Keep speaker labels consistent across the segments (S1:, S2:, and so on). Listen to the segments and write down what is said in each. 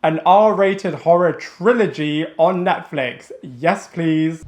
S1: An R-rated horror trilogy on Netflix. Yes, please.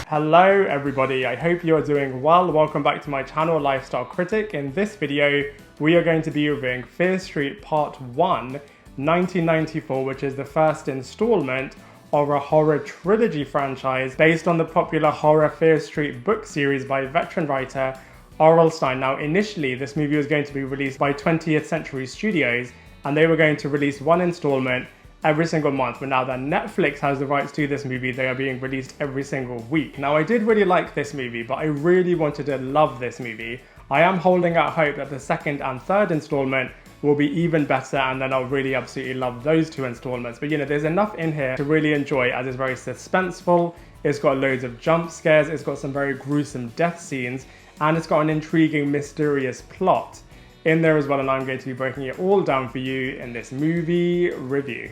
S1: Hello everybody, I hope you are doing well. Welcome back to my channel, Lifestyle Critic. In this video, we are going to be reviewing Fear Street Part 1, 1994, which is the first installment of a horror trilogy franchise based on the popular horror Fear Street book series by veteran writer RL Stine. Now, initially, this movie was going to be released by 20th Century Studios, and they were going to release one installment every single month, but now that Netflix has the rights to this movie, they are being released every single week. Now, I did really like this movie, but I really wanted to love this movie. I am holding out hope that the second and third installment will be even better, and then I'll really absolutely love those two installments. But you know, there's enough in here to really enjoy, as it's very suspenseful, it's got loads of jump scares, it's got some very gruesome death scenes, and it's got an intriguing, mysterious plot in there as well, and I'm going to be breaking it all down for you in this movie review.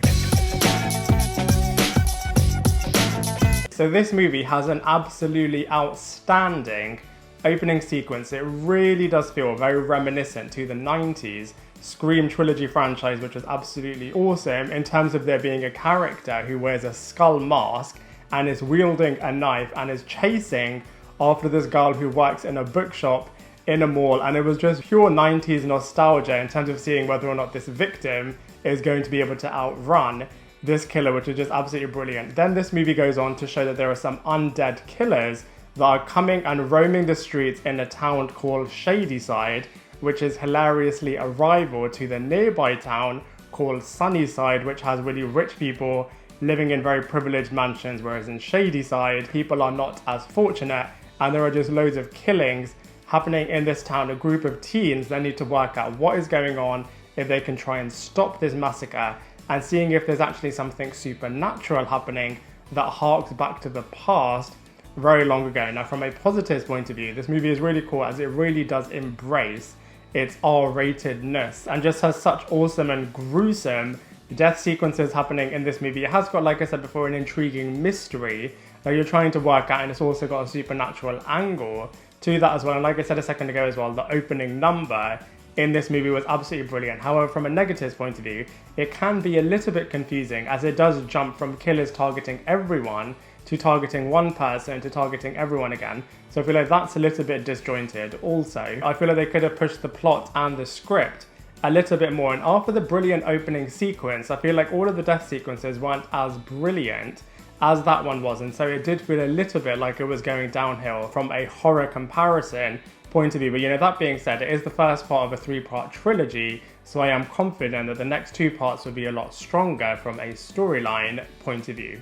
S1: So this movie has an absolutely outstanding opening sequence. It really does feel very reminiscent to the 90s Scream trilogy franchise, which was absolutely awesome in terms of there being a character who wears a skull mask and is wielding a knife and is chasing after this girl who works in a bookshop in a mall, and it was just pure 90s nostalgia in terms of seeing whether or not this victim is going to be able to outrun this killer, which is just absolutely brilliant. Then this movie goes on to show that there are some undead killers that are coming and roaming the streets in a town called Shadyside, which is hilariously a rival to the nearby town called Sunnyside, which has really rich people living in very privileged mansions, whereas in Shadyside, people are not as fortunate, and there are just loads of killings happening in this town. A group of teens then need to work out what is going on, if they can try and stop this massacre, and seeing if there's actually something supernatural happening that harks back to the past very long ago. Now, from a positives point of view, this movie is really cool as it really does embrace its R-ratedness and just has such awesome and gruesome death sequences happening in this movie. It has got, like I said before, an intriguing mystery that you're trying to work out, and it's also got a supernatural angle to that as well. And like I said a second ago as well, the opening number in this movie was absolutely brilliant. However, from a negatives point of view, it can be a little bit confusing as it does jump from killers targeting everyone to targeting one person to targeting everyone again. So I feel like that's a little bit disjointed. Also, I feel like they could have pushed the plot and the script a little bit more. And after the brilliant opening sequence, I feel like all of the death sequences weren't as brilliant as that one was. And so it did feel a little bit like it was going downhill from a horror comparison point of view. But you know, that being said, it is the first part of a three-part trilogy, so I am confident that the next two parts will be a lot stronger from a storyline point of view.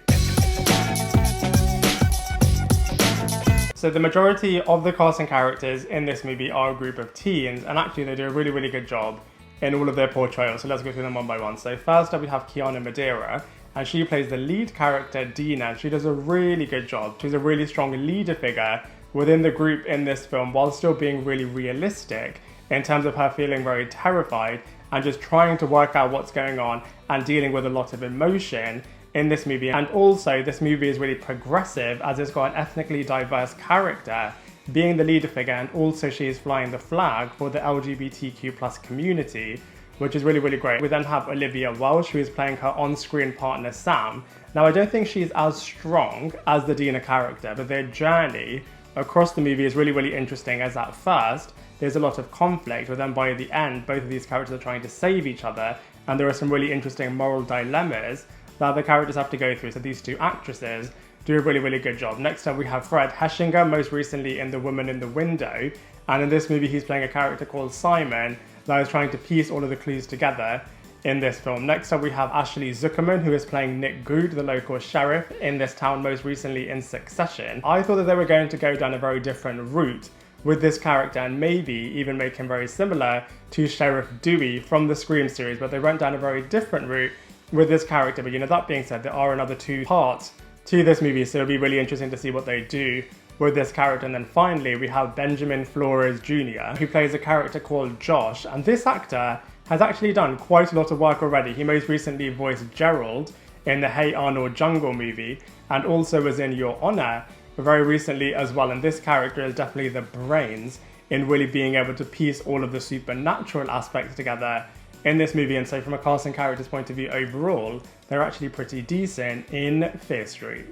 S1: So the majority of the cast and characters in this movie are a group of teens, and actually they do a really, really good job in all of their portrayals. So let's go through them one by one. So first up we have Kiana Madeira, and she plays the lead character Dina, and she does a really good job. She's a really strong leader figure within the group in this film, while still being really realistic in terms of her feeling very terrified and just trying to work out what's going on and dealing with a lot of emotion in this movie. And also, this movie is really progressive as it's got an ethnically diverse character being the leader figure, and also she is flying the flag for the LGBTQ+ community, which is really, really great. We then have Olivia Welch, who is playing her on-screen partner Sam. Now, I don't think she's as strong as the Dina character, but their journey across the movie is really, really interesting, as at first there's a lot of conflict, but then by the end both of these characters are trying to save each other, and there are some really interesting moral dilemmas that the characters have to go through. So these two actresses do a really, really good job. Next up we have Fred Hechinger, most recently in The Woman in the Window, and in this movie he's playing a character called Simon that is trying to piece all of the clues together in this film. Next up we have Ashley Zukerman, who is playing Nick Good, the local sheriff in this town, most recently in Succession. I thought that they were going to go down a very different route with this character and maybe even make him very similar to Sheriff Dewey from the Scream series, but they went down a very different route with this character. But you know, that being said, there are another two parts to this movie, so it'll be really interesting to see what they do with this character. And then finally we have Benjamin Flores Jr., who plays a character called Josh, and this actor has actually done quite a lot of work already. He most recently voiced Gerald in the Hey Arnold Jungle movie, and also was in Your Honor very recently as well. And this character is definitely the brains in really being able to piece all of the supernatural aspects together in this movie. And so from a cast and characters point of view overall, they're actually pretty decent in Fear Street.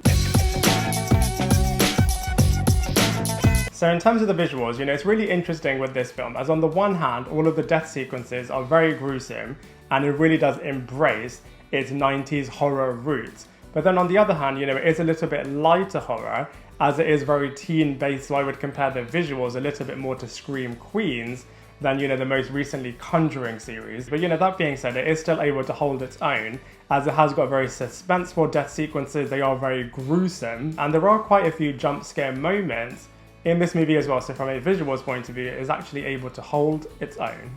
S1: So in terms of the visuals, it's really interesting with this film, as on the one hand, all of the death sequences are very gruesome, and it really does embrace its 90s horror roots. But then on the other hand, it is a little bit lighter horror, as it is very teen-based, so I would compare the visuals a little bit more to Scream Queens than, the most recently Conjuring series. But, that being said, it is still able to hold its own, as it has got very suspenseful death sequences, they are very gruesome, and there are quite a few jump scare moments in this movie as well, so from a visuals point of view, it is actually able to hold its own.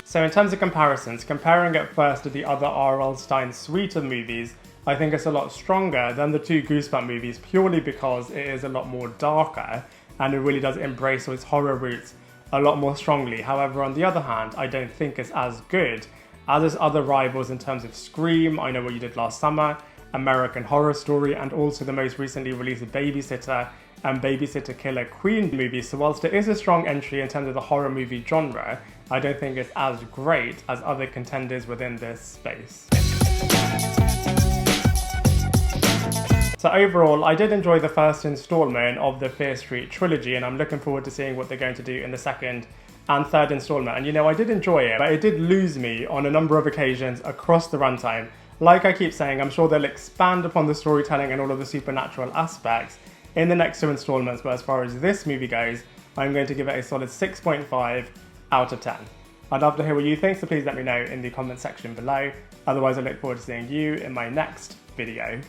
S1: So in terms of comparisons, comparing it first to the other RL Stine suite of movies, I think it's a lot stronger than the two Goosebumps movies, purely because it is a lot more darker, and it really does embrace its horror roots a lot more strongly. However, on the other hand, I don't think it's as good as its other rivals in terms of Scream, I Know What You Did Last Summer, American Horror Story, and also the most recently released Babysitter and Babysitter Killer Queen movies. So whilst it is a strong entry in terms of the horror movie genre, I don't think it's as great as other contenders within this space. So overall, I did enjoy the first installment of the Fear Street trilogy, and I'm looking forward to seeing what they're going to do in the second and third installment. And I did enjoy it, but it did lose me on a number of occasions across the runtime. Like I keep saying, I'm sure they'll expand upon the storytelling and all of the supernatural aspects in the next two installments, but as far as this movie goes, I'm going to give it a solid 6.5 out of 10. I'd love to hear what you think, so please let me know in the comment section below. Otherwise, I look forward to seeing you in my next video.